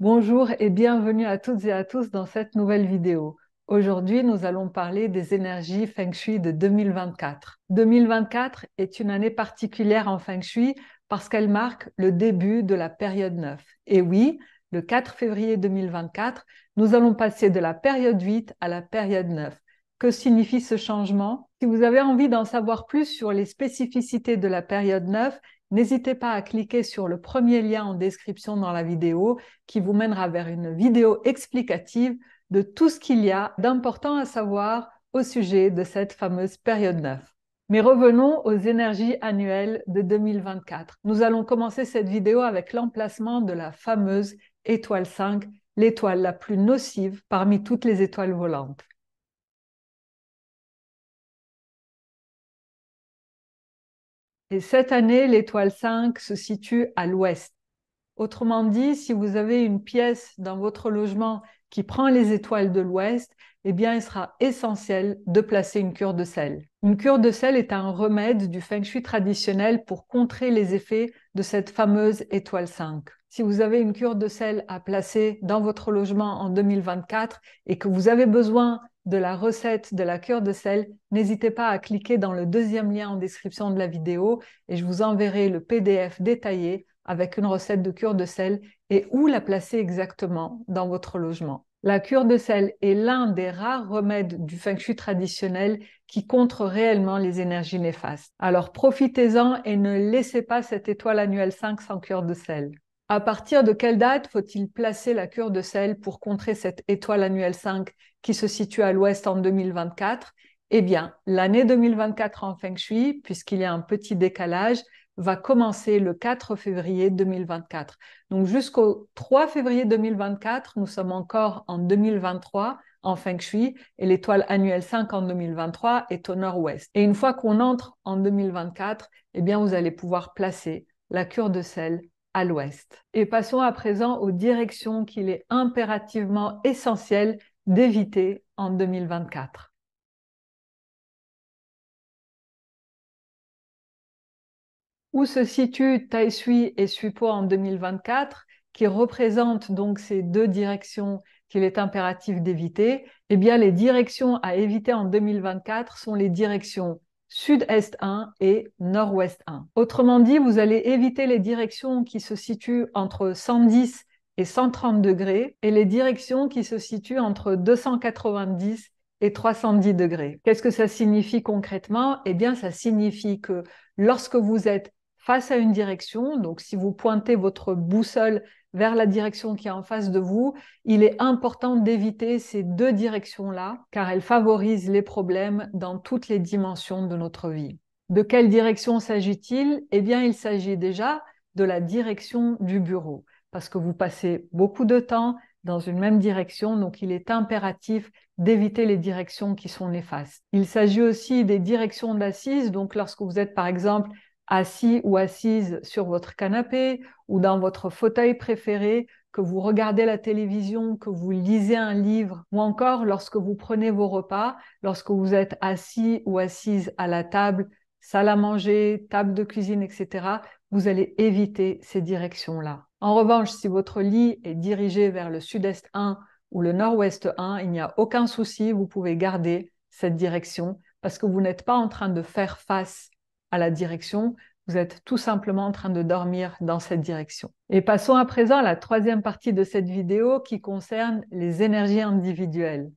Bonjour et bienvenue à toutes et à tous dans cette nouvelle vidéo. Aujourd'hui, nous allons parler des énergies Feng Shui de 2024. 2024 est une année particulière en Feng Shui parce qu'elle marque le début de la période 9. Et oui, le 4 février 2024, nous allons passer de la période 8 à la période 9. Que signifie ce changement? Si vous avez envie d'en savoir plus sur les spécificités de la période 9, n'hésitez pas à cliquer sur le premier lien en description dans la vidéo qui vous mènera vers une vidéo explicative de tout ce qu'il y a d'important à savoir au sujet de cette fameuse période 9. Mais revenons aux énergies annuelles de 2024. Nous allons commencer cette vidéo avec l'emplacement de la fameuse étoile 5, l'étoile la plus nocive parmi toutes les étoiles volantes. Et cette année, l'étoile 5 se situe à l'ouest. Autrement dit, si vous avez une pièce dans votre logement qui prend les étoiles de l'ouest, eh bien, il sera essentiel de placer une cure de sel. Une cure de sel est un remède du Feng Shui traditionnel pour contrer les effets de cette fameuse étoile 5. Si vous avez une cure de sel à placer dans votre logement en 2024 et que vous avez besoin de la recette de la cure de sel, n'hésitez pas à cliquer dans le deuxième lien en description de la vidéo et je vous enverrai le PDF détaillé avec une recette de cure de sel et où la placer exactement dans votre logement. La cure de sel est l'un des rares remèdes du Feng Shui traditionnel qui contre réellement les énergies néfastes. Alors profitez-en et ne laissez pas cette étoile annuelle 5 sans cure de sel. À partir de quelle date faut-il placer la cure de sel pour contrer cette étoile annuelle 5 qui se situe à l'ouest en 2024? Eh bien, l'année 2024 en Feng Shui, puisqu'il y a un petit décalage, va commencer le 4 février 2024. Donc jusqu'au 3 février 2024, nous sommes encore en 2023 en Feng Shui et l'étoile annuelle 5 en 2023 est au nord-ouest. Et une fois qu'on entre en 2024, eh bien vous allez pouvoir placer la cure de sel à l'ouest. Et passons à présent aux directions qu'il est impérativement essentiel d'éviter en 2024. Où se situent Tai Sui et Suipo en 2024, qui représentent donc ces deux directions qu'il est impératif d'éviter? Eh bien, les directions à éviter en 2024 sont les directions Sud-Est 1 et Nord-Ouest 1. Autrement dit, vous allez éviter les directions qui se situent entre 110 et 130 degrés et les directions qui se situent entre 290 et 310 degrés. Qu'est-ce que ça signifie concrètement? Eh bien, ça signifie que lorsque vous êtes face à une direction, donc si vous pointez votre boussole vers la direction qui est en face de vous, il est important d'éviter ces deux directions-là, car elles favorisent les problèmes dans toutes les dimensions de notre vie. De quelle direction s'agit-il? Eh bien, il s'agit déjà de la direction du bureau, parce que vous passez beaucoup de temps dans une même direction, donc il est impératif d'éviter les directions qui sont néfastes. Il s'agit aussi des directions d'assises, donc lorsque vous êtes par exemple assis ou assise sur votre canapé ou dans votre fauteuil préféré, que vous regardez la télévision, que vous lisez un livre, ou encore lorsque vous prenez vos repas, lorsque vous êtes assis ou assise à la table, salle à manger, table de cuisine, etc., vous allez éviter ces directions-là. En revanche, si votre lit est dirigé vers le sud-est 1 ou le nord-ouest 1, il n'y a aucun souci, vous pouvez garder cette direction parce que vous n'êtes pas en train de faire face à la direction, vous êtes tout simplement en train de dormir dans cette direction. Et passons à présent à la troisième partie de cette vidéo qui concerne les énergies individuelles.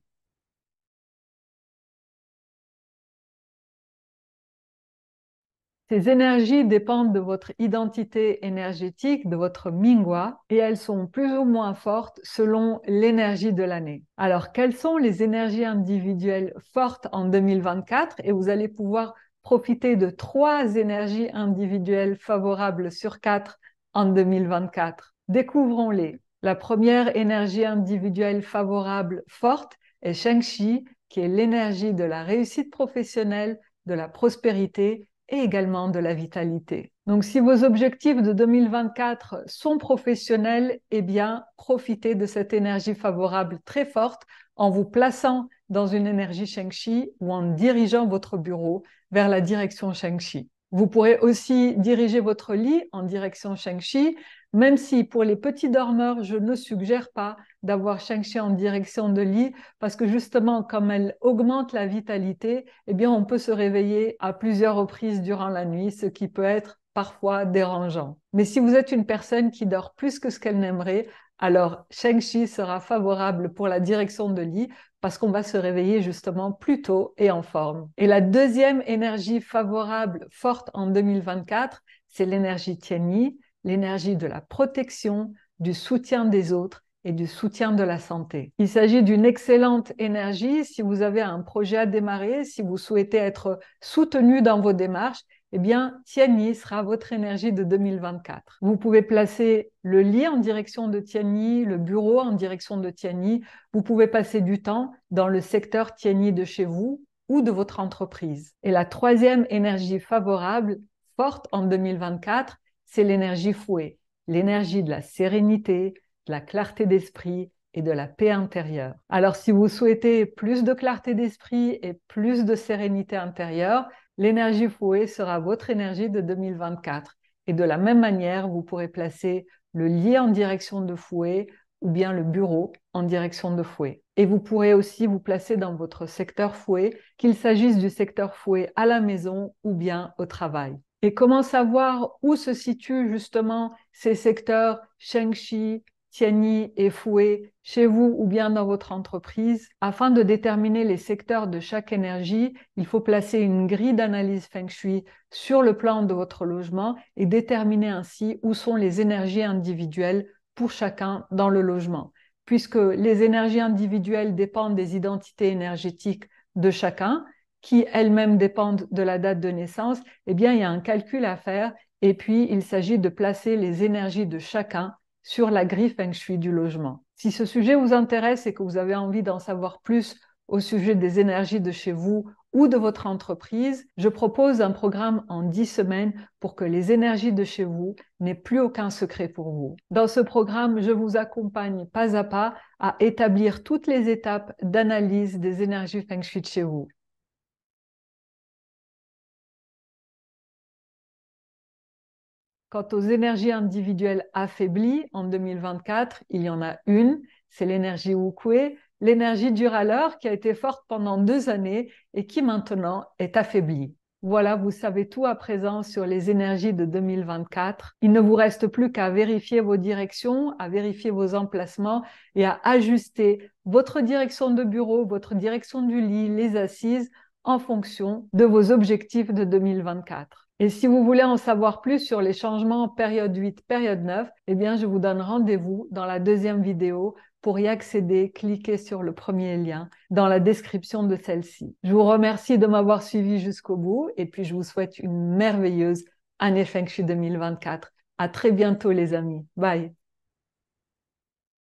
Ces énergies dépendent de votre identité énergétique, de votre Mingwa, et elles sont plus ou moins fortes selon l'énergie de l'année. Alors, quelles sont les énergies individuelles fortes en 2024? Et vous allez pouvoir profiter de 3 énergies individuelles favorables sur 4 en 2024. Découvrons-les. La première énergie individuelle favorable forte est Shengxi, qui est l'énergie de la réussite professionnelle, de la prospérité et également de la vitalité. Donc, si vos objectifs de 2024 sont professionnels, eh bien, profitez de cette énergie favorable très forte en vous plaçant dans une énergie Shengxi ou en dirigeant votre bureau vers la direction Shengxi. Vous pourrez aussi diriger votre lit en direction Shengxi, Même si pour les petits dormeurs, je ne suggère pas d'avoir Shang-Chi en direction de lit parce que justement, comme elle augmente la vitalité, eh bien, on peut se réveiller à plusieurs reprises durant la nuit, ce qui peut être parfois dérangeant. Mais si vous êtes une personne qui dort plus que ce qu'elle n'aimerait, alors Shang-Chi sera favorable pour la direction de lit parce qu'on va se réveiller justement plus tôt et en forme. Et la deuxième énergie favorable forte en 2024, c'est l'énergie Tianyi, l'énergie de la protection, du soutien des autres et du soutien de la santé. Il s'agit d'une excellente énergie si vous avez un projet à démarrer, si vous souhaitez être soutenu dans vos démarches, eh bien, Tianyi sera votre énergie de 2024. Vous pouvez placer le lit en direction de Tianyi, le bureau en direction de Tianyi. Vous pouvez passer du temps dans le secteur Tianyi de chez vous ou de votre entreprise. Et la troisième énergie favorable, forte en 2024, c'est l'énergie fouet, l'énergie de la sérénité, de la clarté d'esprit et de la paix intérieure. Alors, si vous souhaitez plus de clarté d'esprit et plus de sérénité intérieure, l'énergie fouet sera votre énergie de 2024. Et de la même manière, vous pourrez placer le lit en direction de fouet ou bien le bureau en direction de fouet. Et vous pourrez aussi vous placer dans votre secteur fouet, qu'il s'agisse du secteur fouet à la maison ou bien au travail. Et comment savoir où se situent justement ces secteurs Shang-Chi, Tianyi et Fouet chez vous ou bien dans votre entreprise? Afin de déterminer les secteurs de chaque énergie, il faut placer une grille d'analyse Feng Shui sur le plan de votre logement et déterminer ainsi où sont les énergies individuelles pour chacun dans le logement. Puisque les énergies individuelles dépendent des identités énergétiques de chacun, qui elles-mêmes dépendent de la date de naissance, eh bien, il y a un calcul à faire et puis il s'agit de placer les énergies de chacun sur la grille Feng Shui du logement. Si ce sujet vous intéresse et que vous avez envie d'en savoir plus au sujet des énergies de chez vous ou de votre entreprise, je propose un programme en 10 semaines pour que les énergies de chez vous n'aient plus aucun secret pour vous. Dans ce programme, je vous accompagne pas à pas à établir toutes les étapes d'analyse des énergies Feng Shui de chez vous. Quant aux énergies individuelles affaiblies en 2024, il y en a une, c'est l'énergie Wukue, l'énergie du râleur qui a été forte pendant 2 années et qui maintenant est affaiblie. Voilà, vous savez tout à présent sur les énergies de 2024. Il ne vous reste plus qu'à vérifier vos directions, à vérifier vos emplacements et à ajuster votre direction de bureau, votre direction du lit, les assises en fonction de vos objectifs de 2024. Et si vous voulez en savoir plus sur les changements période 8, période 9, eh bien, je vous donne rendez-vous dans la deuxième vidéo. Pour y accéder, cliquez sur le premier lien dans la description de celle-ci. Je vous remercie de m'avoir suivi jusqu'au bout et puis je vous souhaite une merveilleuse année Feng Shui 2024. À très bientôt les amis. Bye.